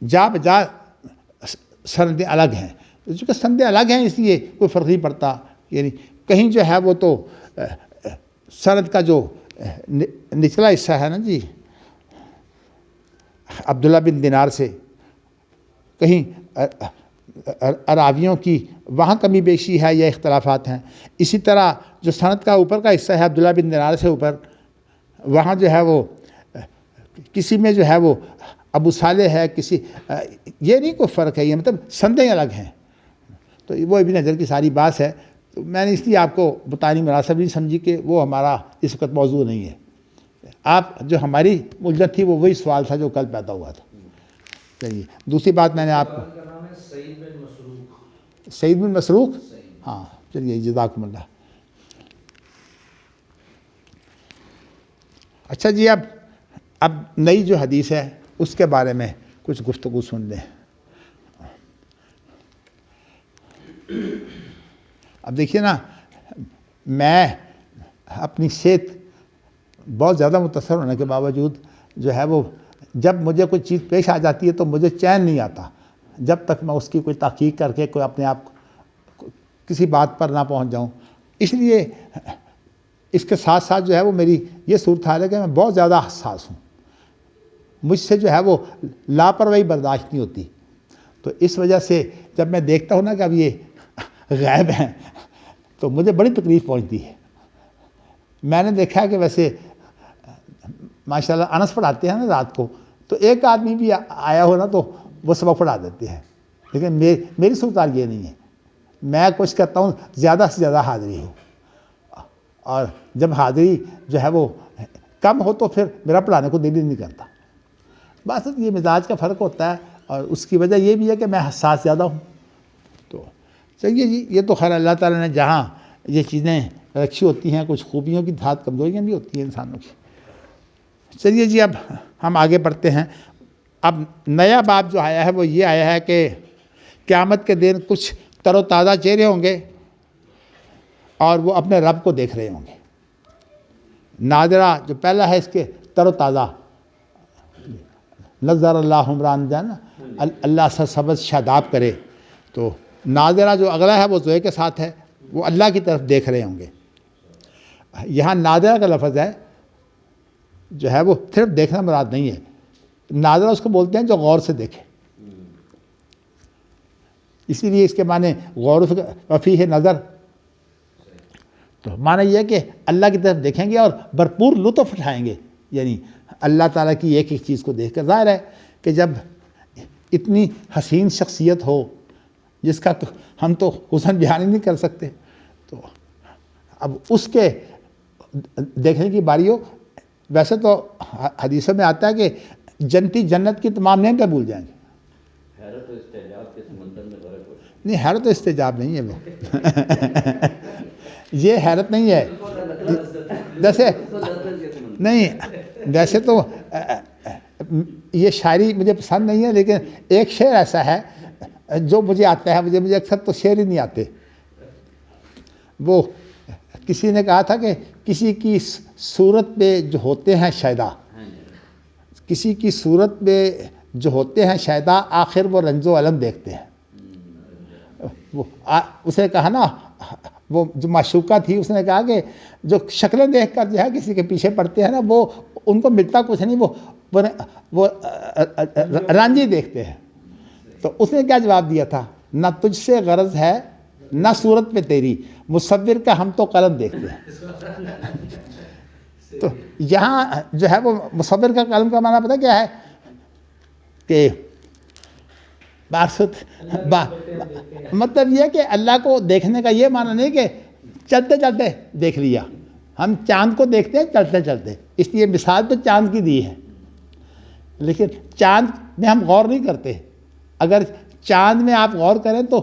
जा बजा सनदें अलग हैं, चूँकि सनदें अलग हैं इसलिए कोई फ़र्क नहीं पड़ता। यानी कहीं जो है वो तो सनद का जो निचला हिस्सा है ना जी, अब्दुल्ला बिन दिनार से, कहीं रावियों की वहाँ कमी बेशी है या इख्तलाफात हैं। इसी तरह जो सनद का ऊपर का हिस्सा है अब्दुल्ला बिन दिनार से ऊपर, वहाँ जो है वो किसी में जो है वो अबू सालेह है, किसी ये नहीं कोई फ़र्क है, ये मतलब संदेह अलग हैं। तो वो इब्न हजर की सारी बात है। तो मैंने इसलिए आपको बतानी मुनासिब नहीं समझी कि वो हमारा इस वक्त मौजू नहीं है। आप जो हमारी उलझन थी वो वही सवाल था जो कल पैदा हुआ था। चलिए दूसरी बात मैंने आपको सईद बिन मसरूक, हाँ चलिए जज़ाकुमुल्लाह। अच्छा जी, अब नई जो हदीस है उसके बारे में कुछ गुफ्तगू सुन लें। अब देखिए ना, मैं अपनी सेहत बहुत ज़्यादा मुतासर होने के बावजूद जो है वो जब मुझे कोई चीज़ पेश आ जाती है तो मुझे चैन नहीं आता जब तक मैं उसकी कोई तहकीक करके कोई अपने आप किसी बात पर ना पहुंच जाऊं। इसलिए इसके साथ साथ जो है वो मेरी ये सूरत हाल है कि मैं बहुत ज़्यादा हसास हूँ, मुझसे जो है वो लापरवाही बर्दाश्त नहीं होती। तो इस वजह से जब मैं देखता हूँ ना कि अब ये गायब हैं तो मुझे बड़ी तकलीफ़ पहुँचती है। मैंने देखा है कि वैसे माशाल्लाह अनस पढ़ाते हैं ना रात को, तो एक आदमी भी आया हो ना तो वो सबक पढ़ा देते हैं, लेकिन मेरी सूरत ये नहीं है। मैं कोशिश करता हूँ ज़्यादा से ज़्यादा हाज़िरी हो, और जब हाज़िरी जो है वो कम हो तो फिर मेरा पढ़ाने को दिल ही नहीं करता। बस ये मिजाज का फ़र्क होता है, और उसकी वजह ये भी है कि मैं हसास ज़्यादा हूँ। तो चलिए जी, ये तो खैर अल्लाह ताला ने जहाँ ये चीज़ें रखी होती हैं, कुछ खूबियों की धात कमज़ोरियाँ भी होती हैं इंसानों की। चलिए जी, अब हम आगे बढ़ते हैं। अब नया बाब जो आया है वो ये आया है कि क़यामत के दिन कुछ तरोताज़ा चेहरे होंगे और वो अपने रब को देख रहे होंगे। नादरा जो पहला है इसके तरोताज़ा, नज़र अल्लाह उमरान जान, अल्लाह से सबद शादाब करे। तो नादरा जो अगला है वो ज़ोए के साथ है, वो अल्लाह की तरफ देख रहे होंगे। यहाँ नादरा का लफ्ज़ है जो है वो सिर्फ देखना मुराद नहीं है। नादरा उसको बोलते हैं जो गौर से देखे, इसीलिए इसके माने गौर वफ़ी है नज़र। तो माना यह है कि अल्लाह की तरफ देखेंगे और भरपूर लुत्फ़ उठाएंगे, यानी अल्लाह ताला की एक एक चीज़ को देख कर। ज़ाहिर है कि जब इतनी हसीन शख्सियत हो जिसका हम तो हुस्न बयान ही नहीं कर सकते, तो अब उसके देखने की बारी हो। वैसे तो हदीसों में आता है कि जन्नती जन्नत की तमाम नेमतें भूल जाएंगे। हैरत और इस्तेजाब के समंदर में गरक हो जाए। नहीं, हैरत तो इस्तेजाब नहीं है वो ये हैरत नहीं है। जैसे नहीं, वैसे तो ये शायरी मुझे पसंद नहीं है, लेकिन एक शेर ऐसा है जो मुझे आता है। मुझे अक्सर तो शेर ही नहीं आते। वो किसी ने कहा था कि किसी की सूरत पे जो होते हैं शायदा, किसी की सूरत में जो होते हैं शायदा, आखिर वो रंजो अलम देखते हैं। वो उसने कहा ना, वो जो माशूका थी उसने कहा कि जो शक्लें देख कर जो है किसी के पीछे पड़ते हैं ना, वो उनको मिलता कुछ नहीं, वो रांझी देखते हैं। तो उसने क्या जवाब दिया था, ना तुझसे गरज है ना सूरत पे तेरी, मुसव्विर का हम तो कलम देखते हैं। तो यहाँ जो है वो मुसव्विर का कलम का माना पता क्या है कि मतलब ये कि अल्लाह को देखने का ये माना नहीं कि चलते चलते देख लिया। हम चांद को देखते हैं चलते चलते, इसलिए मिसाल तो चांद की दी है, लेकिन चांद में हम गौर नहीं करते। अगर चांद में आप गौर करें तो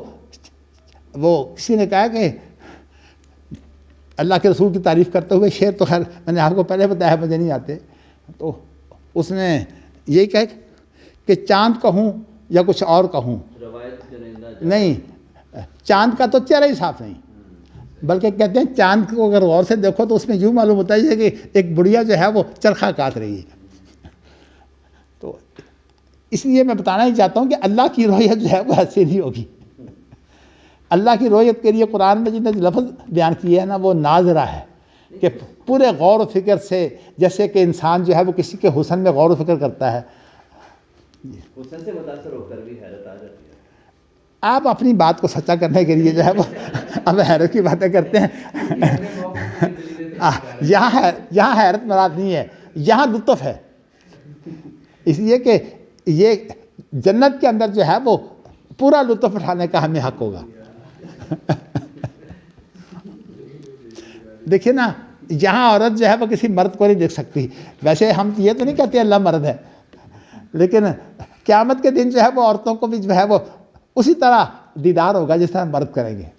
वो किसी ने कहा कि अल्लाह के रसूल की तारीफ़ करते हुए शेर, तो खैर मैंने आपको पहले बताया मुझे नहीं आते, तो उसने यही कहा कि चांद कहूँ या कुछ और कहूँ, नहीं, चांद का तो चेहरा ही साफ नहीं, बल्कि कहते हैं चांद को अगर गौर से देखो तो उसमें यूँ मालूम होता है कि एक बुढ़िया जो है वो चरखा काट रही है। तो इसलिए मैं बताना ही चाहता हूँ कि अल्लाह की रोयत जो है वो ऐसे नहीं होगी। अल्लाह की रोयत के लिए कुरान में जितने लफ्ज़ बयान किए हैं ना, वो नाजरा है कि पूरे गौर व फिक्र से, जैसे कि इंसान जो है वो किसी के हुस्न में गौर व फिक्र करता है। हुस्न से मुतासर होकर भी हैरत आ जाती है। आप अपनी बात को सच्चा करने के लिए जो है वो अब हैरत की बातें करते हैं। यहाँ हैरत मराद नहीं है, यहाँ लुत्फ़ है। इसलिए कि ये जन्नत के अंदर जो है वो पूरा लुत्फ़ उठाने का हमें हक होगा। देखिए ना, यहाँ औरत जो है वो किसी मर्द को नहीं देख सकती। वैसे हम ये तो नहीं कहते अल्लाह मर्द है, लेकिन क़यामत के दिन जो है वो औरतों को भी जो है वो उसी तरह दीदार होगा जिस तरह मर्द करेंगे।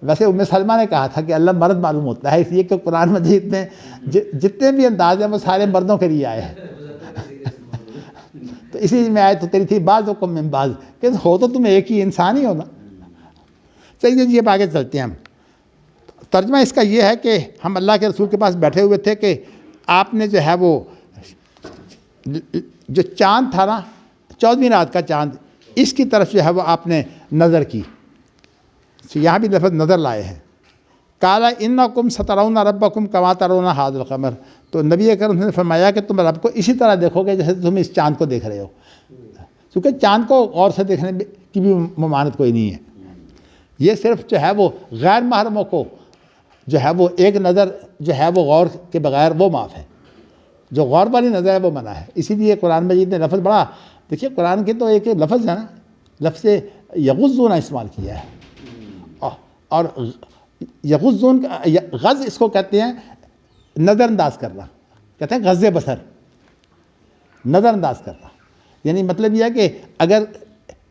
वैसे उम्मे सलमा ने कहा था कि अल्लाह मर्द मालूम होता है, इसलिए कि कुरान मजीद में जितने भी अंदाज हैं वो सारे मर्दों के लिए आए हैं। तो इसी में आए तो तेरी थी बाज़ को में बाज़, कि हो तो तुम एक ही इंसान ही हो ना। चलिए जी, अब आगे चलते हैं हम। तर्जमा इसका ये है कि हम अल्लाह के रसूल के पास बैठे हुए थे कि आपने जो है वो जो चाँद था ना, 14वीं रात का चाँद, इसकी तरफ जो है वो आपने नज़र की। तो यहाँ भी लफ्ज़ नज़र लाए हैं। काला इन्नकुम सतरौना रब्बकुम कमा तरौना हाज़िल क़मर। तो नबी अकरम ने फरमाया कि तुम रब को इसी तरह देखोगे जैसे तुम इस चाँद को देख रहे हो, क्योंकि चाँद को और से देखने की भी ममानत कोई नहीं है। ये सिर्फ जो है वो गैर महरमों को जो है वो एक नज़र जो है वो गौर के बगैर वो माफ़ है, जो गौर वाली नज़र है वो मना है। इसीलिए कुरान मजीद ने लफ्ज़ बड़ा, देखिए कुरान के तो एक लफ्ज़ है ना, लफ्ज़ यग़ुज़्ज़ून इस्तेमाल किया है। और यग़ुज़्ज़ून गज़ इसको कहते हैं नज़रअंदाज करना, कहते हैं गज़े बसर, नज़रअंदाज करना। यानी मतलब यह है कि अगर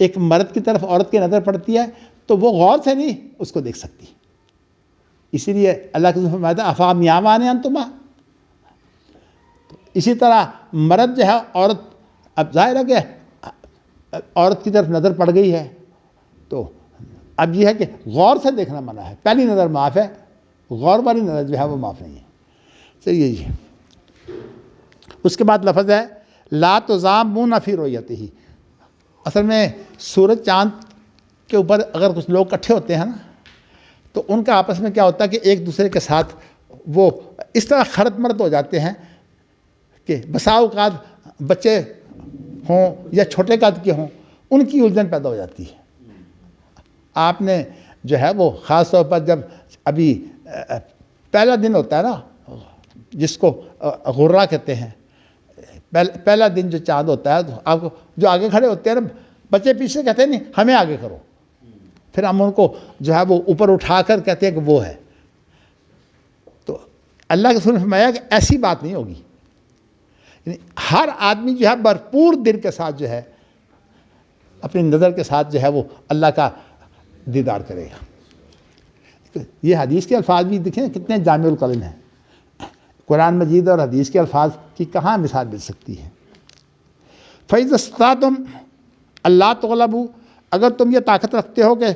एक मर्द की तरफ औरत की नज़र पड़ती है तो वो गौर से नहीं उसको देख सकती। इसीलिए अल्लाह के फरमाया था अफ़ाम यावाने अंतुमा। इसी तरह मर्द जो है औरत, अब जाहिर है कि औरत की तरफ नज़र पड़ गई है तो अब यह है कि गौर से देखना मना है। पहली नज़र माफ़ है, गौर वाली नज़र जो है वो माफ़ नहीं है। चलिए जी, उसके बाद लफ्ज़ है ला तुज़ामून फ़ी रुयतिही। असल में सूरज चाँद के ऊपर अगर कुछ लोग इकट्ठे होते हैं ना, तो उनका आपस में क्या होता है कि एक दूसरे के साथ वो इस तरह खरत मरत हो जाते हैं कि बसा औकात बच्चे हों या छोटे कद के हों, उनकी उलझन पैदा हो जाती है। आपने जो है वो ख़ास तौर पर जब अभी पहला दिन होता है ना, जिसको गुर्रा कहते हैं, पहला दिन जो चाँद होता है, तो आपको जो आगे खड़े होते हैं ना, बच्चे पीछे कहते हैं नहीं हमें आगे करो, फिर हम उनको जो है वो ऊपर उठाकर कहते हैं कि वो है। तो अल्लाह के रसूल ने फरमाया कि ऐसी बात नहीं होगी। यानी हर आदमी जो है भरपूर दिल के साथ जो है अपनी नज़र के साथ जो है वो अल्लाह का दीदार करेगा। ये हदीस के अल्फाज भी देखें कितने जामिउल कलम हैं। कुरान मजीद और हदीस के अल्फाज की कहाँ मिसाल मिल सकती है। फ़इज़स्तताअतुम अल्लाह तग़लबू, अगर तुम ये ताकत रखते हो कि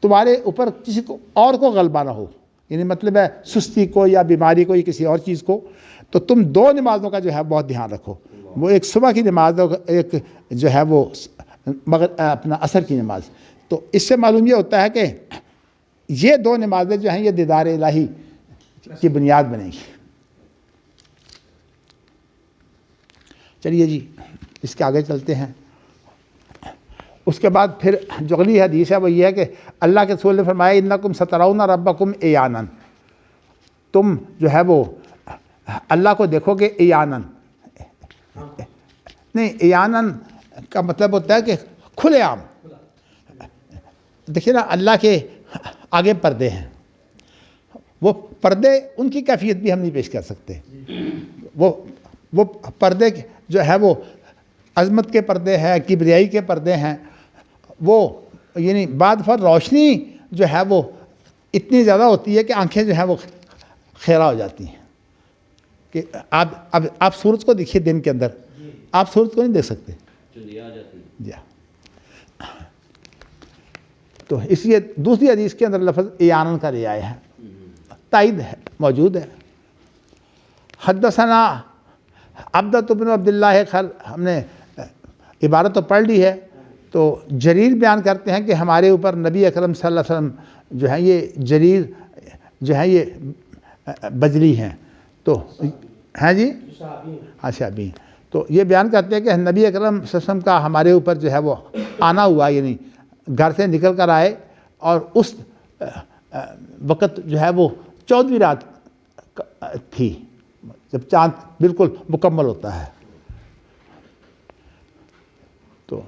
तुम्हारे ऊपर किसी को और को गलबा ना हो, यानी मतलब है सुस्ती को या बीमारी को या किसी और चीज़ को, तो तुम 2 नमाज़ों का जो है बहुत ध्यान रखो। वो एक सुबह की नमाज और एक जो है वो मगर अपना असर की नमाज। तो इससे मालूम ये होता है कि ये 2 नमाज़ें जो हैं ये दीदार इलाही की बुनियाद बनेगी। चलिए जी, इसके आगे चलते हैं। उसके बाद फिर जो अगली हदीस है वो ये है कि अल्लाह के रसूल ने फरमाया इन्नकुम सतरौना रब्बकुम इयानन, तुम जो है वो अल्लाह को देखोगे इयानन। नहीं, इयानन का मतलब होता है कि खुलेआम। देखिए ना, अल्लाह के आगे पर्दे हैं, वो पर्दे उनकी कैफियत भी हम नहीं पेश कर सकते। वो पर्दे जो है वो अज़मत के पर्दे हैं, किबरियाई के पर्दे हैं। वो यानी बाद फर रोशनी जो है वो इतनी ज़्यादा होती है कि आंखें जो है वो खेरा हो जाती हैं कि आप सूरज को देखिए दिन के अंदर, आप सूरज को नहीं देख सकते जी। तो इसलिए दूसरी हदीस के अंदर लफ्ज़ इयानन का रियाया है, ताइद है, मौजूद है। हद्दसना अब्दत बिन अब्दुल्लाह है, खैर हमने इबारत तो पढ़ ली है। तो जरीर बयान करते हैं कि हमारे ऊपर नबी अकरम सल्लल्लाहु अलैहि वसल्लम जो है ये जरीर जो है ये बजली हैं। तो हैं जी, अच्छा भी, तो ये बयान करते हैं कि नबी अकरम सल्लल्लाहु अलैहि वसल्लम का हमारे ऊपर जो है वो आना हुआ, यानी घर से निकल कर आए और उस वक़्त जो है वो 14वीं रात थी, जब चाँद बिल्कुल मुकम्मल होता है। तो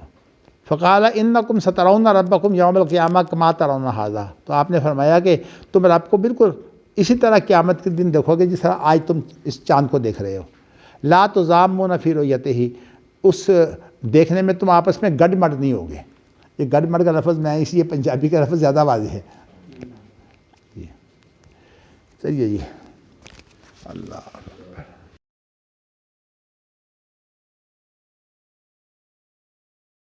फ़क़ाला इन्नकुम सतरौना रब्बकुम यौमल क़ियामा कमा तरौना हाज़ा, तो आपने फरमाया कि तुम रब को बिल्कुल इसी तरह क़यामत के दिन देखोगे जिस तरह आज तुम इस चाँद को देख रहे हो। ला तुज़ाम्मुना फ़ी रुयतिही, उस देखने में तुम आपस में गडमड नहीं होगे। ये गडमड का लफ्ज़ मैं इसलिए पंजाबी का लफ्ज़ ज़्यादा वाज़ेह है। चलिए जी, अल्लाह।